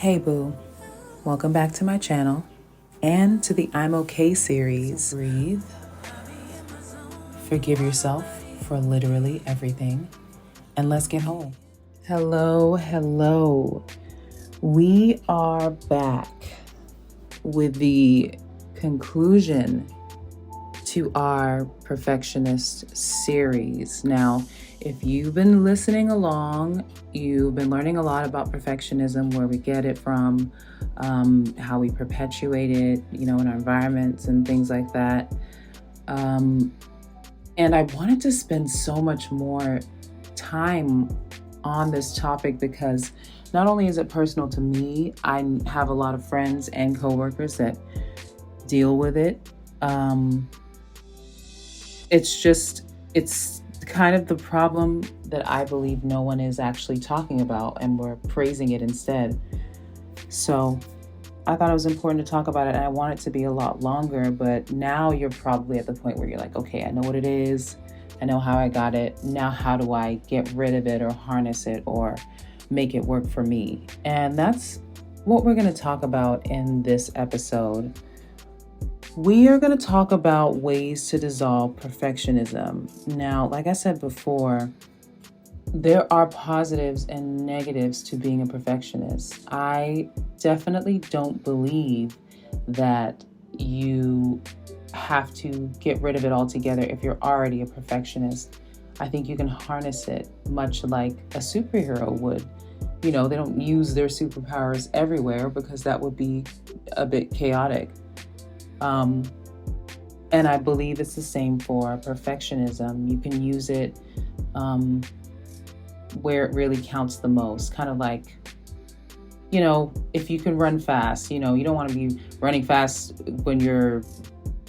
Hey boo, welcome back to my channel and to the I'm Okay series. Breathe. Forgive yourself for literally everything and let's get whole. Hello. We are back with the conclusion to our perfectionist series. Now, if you've been listening along, you've been learning a lot about perfectionism, where we get it from, how we perpetuate it, in our environments and things like that. And I wanted to spend so much more time on this topic because not only is it personal to me, I have a lot of friends and coworkers that deal with it. It's kind of the problem that I believe no one is actually talking about, and we're praising it instead. So I thought it was important to talk about it, and I want it to be a lot longer, but now you're probably at the point where you're like, okay, I know what it is. I know how I got it. Now, how do I get rid of it or harness it or make it work for me? And that's what we're going to talk about in this episode. We are going to talk about ways to dissolve perfectionism. Now, like I said before, there are positives and negatives to being a perfectionist. I definitely don't believe that you have to get rid of it altogether if you're already a perfectionist. I think you can harness it much like a superhero would. They don't use their superpowers everywhere because that would be a bit chaotic. And I believe it's the same for perfectionism. You can use it where it really counts the most. Kind of like, if you can run fast, you don't want to be running fast when you're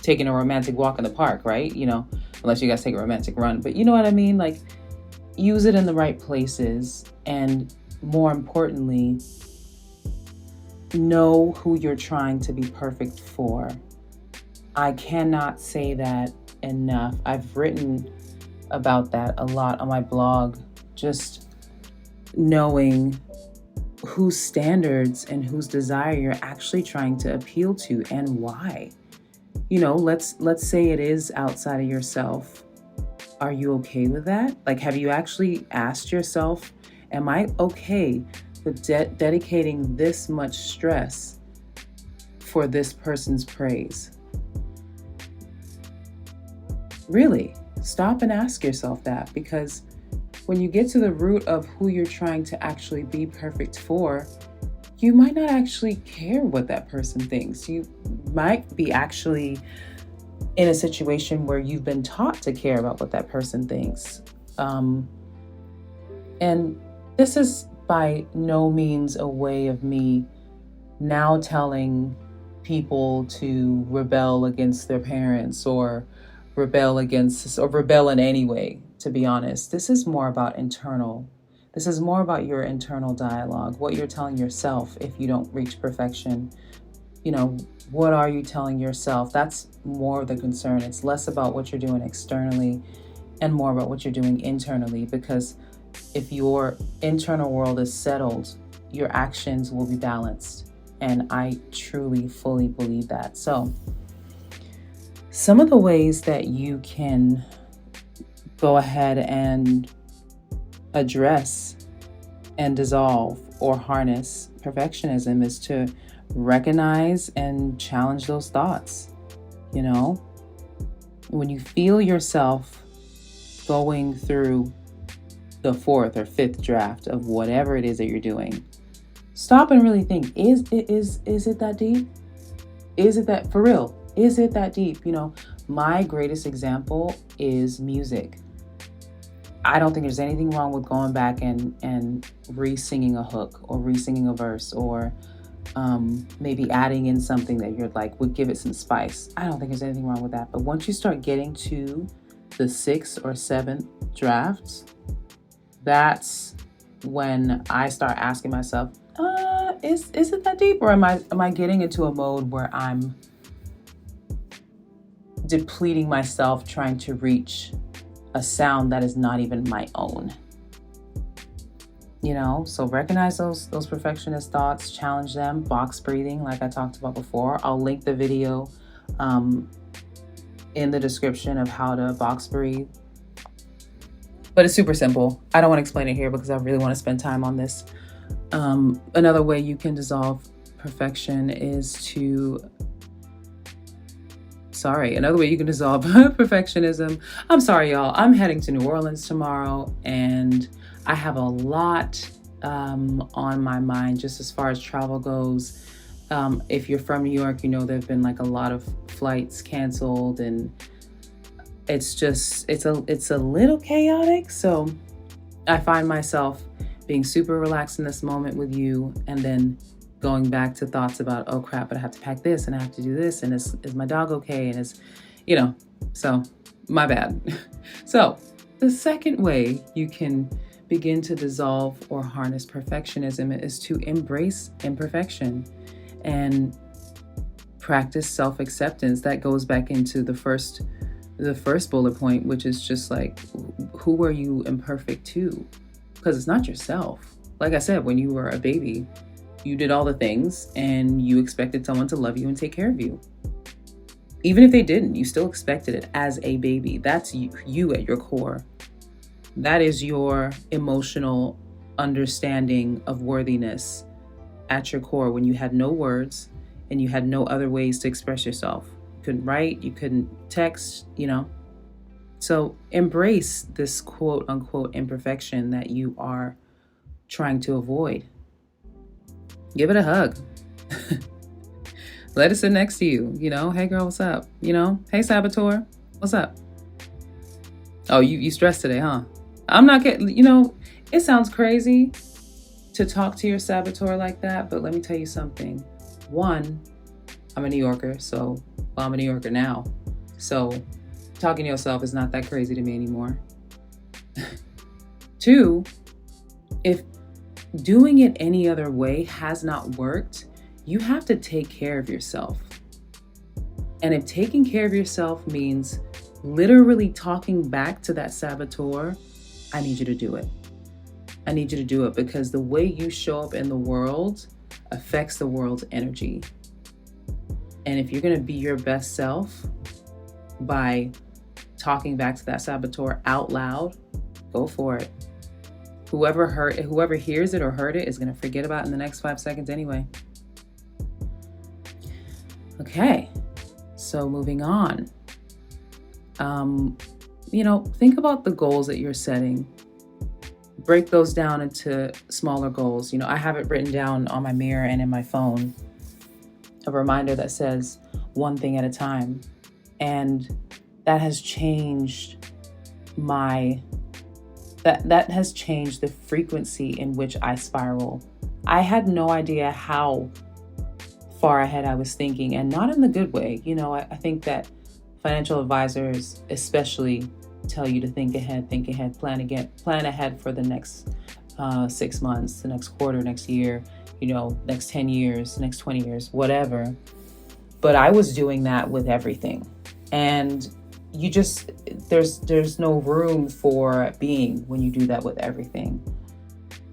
taking a romantic walk in the park, right? Unless you guys take a romantic run. But you know what I mean? Like, use it in the right places. And more importantly, know who you're trying to be perfect for. I cannot say that enough. I've written about that a lot on my blog, just knowing whose standards and whose desire you're actually trying to appeal to and why. Let's say it is outside of yourself. Are you okay with that? Like, have you actually asked yourself, am I okay with dedicating this much stress for this person's praise? Really, stop and ask yourself that, because when you get to the root of who you're trying to actually be perfect for, you might not actually care what that person thinks. You might be actually in a situation where you've been taught to care about what that person thinks. And this is by no means a way of me now telling people to rebel against their parents or rebel in any way, to be honest. This is more about This is more about your internal dialogue, what you're telling yourself if you don't reach perfection. What are you telling yourself? That's more the concern. It's less about what you're doing externally and more about what you're doing internally, because if your internal world is settled, your actions will be balanced. And I truly, fully believe that. So, some of the ways that you can go ahead and address and dissolve or harness perfectionism is to recognize and challenge those thoughts. When you feel yourself going through the fourth or fifth draft of whatever it is that you're doing, stop and really think, is it that deep? Is it that, for real? Is it that deep? My greatest example is music. I don't think there's anything wrong with going back and re-singing a hook or re-singing a verse, or maybe adding in something that you're like would give it some spice. I don't think there's anything wrong with that. But once you start getting to the sixth or seventh drafts, that's when I start asking myself, is it that deep? Or am I getting into a mode where I'm depleting myself trying to reach a sound that is not even my own? So recognize those perfectionist thoughts, challenge them. Box breathing, like I talked about before. I'll link the video um, in the description of how to box breathe. But it's super simple. I don't want to explain it here because I really want to spend time on this. Another way you can dissolve perfection is another way you can dissolve perfectionism. I'm sorry, y'all. I'm heading to New Orleans tomorrow, and I have a lot on my mind just as far as travel goes. If you're from New York, there have been like a lot of flights canceled, and it's a little chaotic. So I find myself being super relaxed in this moment with you, and then going back to thoughts about, oh crap, but I have to pack this and I have to do this, and is my dog okay? And so my bad. So the second way you can begin to dissolve or harness perfectionism is to embrace imperfection and practice self-acceptance. That goes back into the first bullet point, which is just like, who are you imperfect to? Because it's not yourself. Like I said, when you were a baby, you did all the things and you expected someone to love you and take care of you. Even if they didn't, you still expected it as a baby. That's you at your core. That is your emotional understanding of worthiness at your core, when you had no words and you had no other ways to express yourself. You couldn't write, you couldn't text, So embrace this quote unquote imperfection that you are trying to avoid. Give it a hug. Let it sit next to you. Hey girl, what's up? Hey saboteur, what's up? Oh, you stressed today, huh? I'm not getting, it sounds crazy to talk to your saboteur like that, but let me tell you something. One, I'm a New Yorker, I'm a New Yorker now. So talking to yourself is not that crazy to me anymore. Two, if doing it any other way has not worked, you have to take care of yourself. And if taking care of yourself means literally talking back to that saboteur, I need you to do it. I need you to do it, because the way you show up in the world affects the world's energy. And if you're going to be your best self by talking back to that saboteur out loud, go for it. Whoever hears it or heard it is going to forget about it in the next 5 seconds anyway. Okay, so moving on. Think about the goals that you're setting. Break those down into smaller goals. I have it written down on my mirror and in my phone, a reminder that says one thing at a time. And that has changed that has changed the frequency in which I spiral. I had no idea how far ahead I was thinking, and not in the good way. I think that financial advisors especially tell you to think ahead, plan ahead for the next 6 months, the next quarter, next year, next 10 years, next 20 years, whatever. But I was doing that with everything. And there's no room for being when you do that with everything.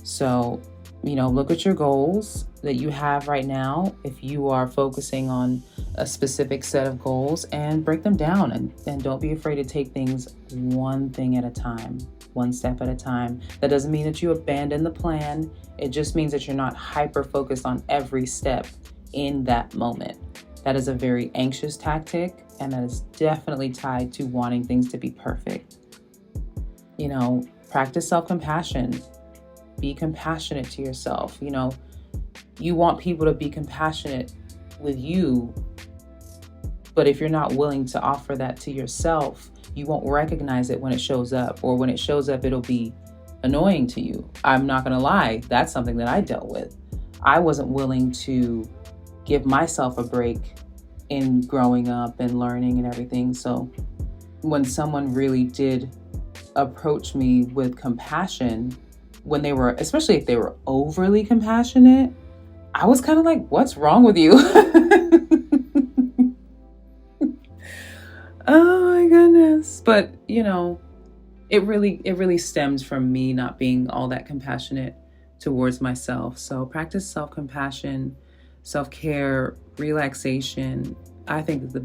So, look at your goals that you have right now. If you are focusing on a specific set of goals, and break them down, and don't be afraid to take things one thing at a time, one step at a time. That doesn't mean that you abandon the plan. It just means that you're not hyper focused on every step in that moment. That is a very anxious tactic, and that is definitely tied to wanting things to be perfect. Practice self-compassion. Be compassionate to yourself. You want people to be compassionate with you, but if you're not willing to offer that to yourself, you won't recognize it when it shows up, or when it shows up, it'll be annoying to you. I'm not going to lie. That's something that I dealt with. I wasn't willing to give myself a break in growing up and learning and everything. So when someone really did approach me with compassion, especially if they were overly compassionate, I was kind of like, what's wrong with you? Oh my goodness. But, it really stems from me not being all that compassionate towards myself. So practice self-compassion, self-care, relaxation. I think that the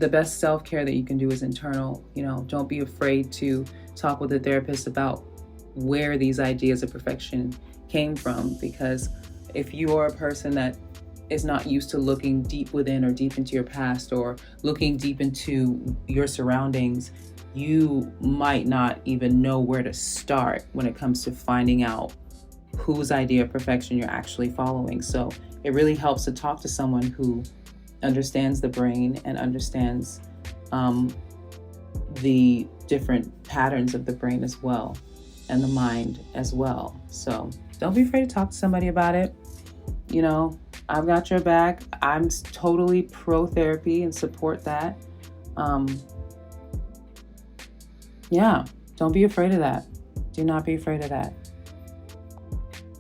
best self-care that you can do is internal. Don't be afraid to talk with a therapist about where these ideas of perfection came from, because if you are a person that is not used to looking deep within or deep into your past or looking deep into your surroundings, you might not even know where to start when it comes to finding out whose idea of perfection you're actually following. So it really helps to talk to someone who understands the brain and understands the different patterns of the brain as well, and the mind as well. So don't be afraid to talk to somebody about it. I've got your back. I'm totally pro therapy and support that. Yeah, don't be afraid of that. Do not be afraid of that.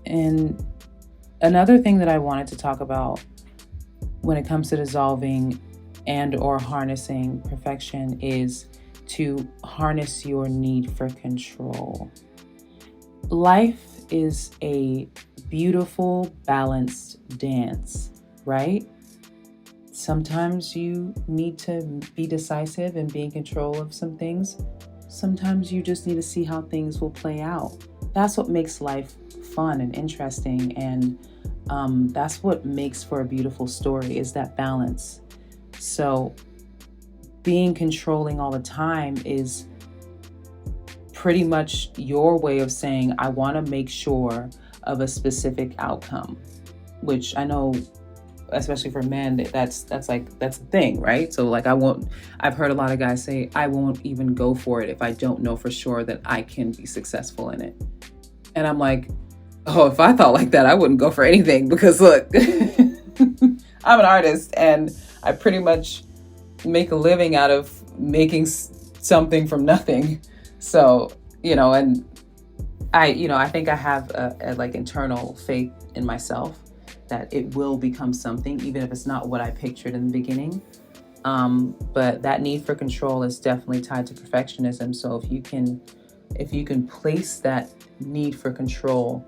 And another thing that I wanted to talk about when it comes to dissolving and or harnessing perfection is to harness your need for control. Life is a beautiful, balanced dance, right? Sometimes you need to be decisive and be in control of some things. Sometimes you just need to see how things will play out. That's what makes life fun and interesting, and that's what makes for a beautiful story, is that balance. So being controlling all the time is pretty much your way of saying, I want to make sure of a specific outcome, which I know, especially for men, that's the thing, right? So I've heard a lot of guys say, I won't even go for it if I don't know for sure that I can be successful in it. And I'm like, oh, if I thought like that, I wouldn't go for anything, because look, I'm an artist and I pretty much make a living out of making something from nothing. So, and I think I have a internal faith in myself that it will become something, even if it's not what I pictured in the beginning. But that need for control is definitely tied to perfectionism. So if you can place that need for control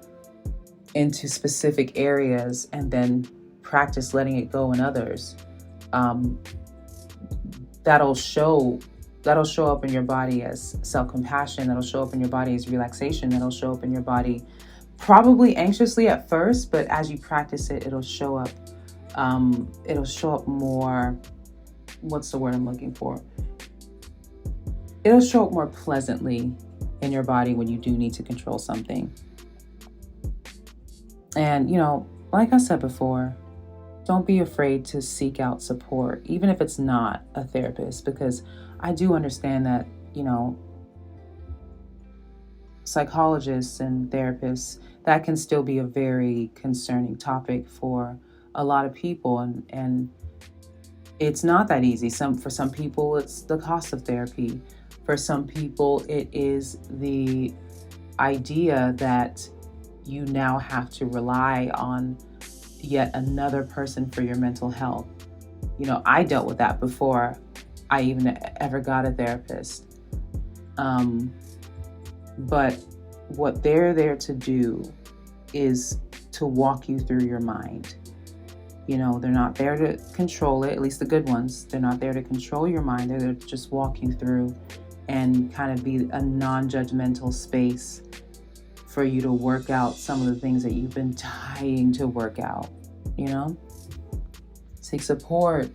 into specific areas and then practice letting it go in others, that'll show up in your body as self-compassion. That'll show up in your body as relaxation. That'll show up in your body probably anxiously at first, but as you practice it, it'll show up more, what's the word I'm looking for? It'll show up more pleasantly in your body when you do need to control something. And, like I said before, don't be afraid to seek out support, even if it's not a therapist, because I do understand that, psychologists and therapists, that can still be a very concerning topic for a lot of people. And it's not that easy. For some people, it's the cost of therapy. For some people, it is the idea that you now have to rely on yet another person for your mental health. I dealt with that before I even ever got a therapist. But what they're there to do is to walk you through your mind. They're not there to control it, at least the good ones. They're not there to control your mind. They're there to just walk you through and kind of be a non-judgmental space for you to work out some of the things that you've been dying to work out. Seek support,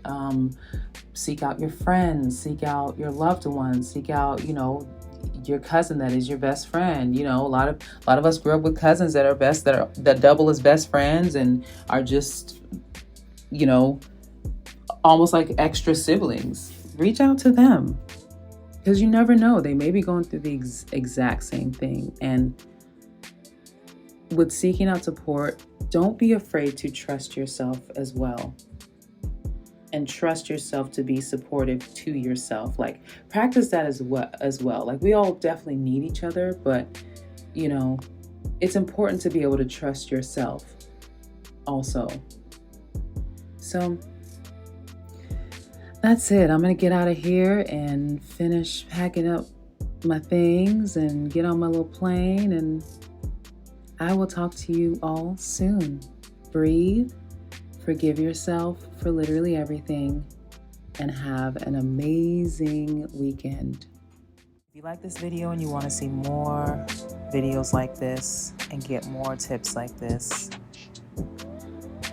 seek out your friends, seek out your loved ones, seek out, your cousin that is your best friend. A lot of us grew up with cousins that double as best friends and are just, almost like extra siblings. Reach out to them, because you never know, they may be going through the exact same thing. And with seeking out support, don't be afraid to trust yourself as well. And trust yourself to be supportive to yourself. Practice that as well. We all definitely need each other, but it's important to be able to trust yourself also. So that's it. I'm going to get out of here and finish packing up my things and get on my little plane and I will talk to you all soon. Breathe, forgive yourself for literally everything, and have an amazing weekend. If you like this video and you want to see more videos like this and get more tips like this,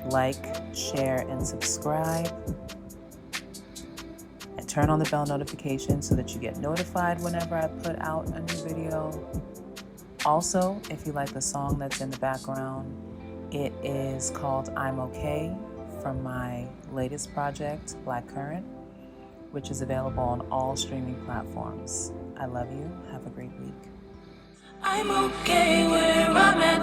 like, share, and subscribe. And turn on the bell notification so that you get notified whenever I put out a new video. Also, if you like the song that's in the background, it is called I'm Okay from my latest project, Black Current, which is available on all streaming platforms. I love you. Have a great week. I'm okay where I'm at.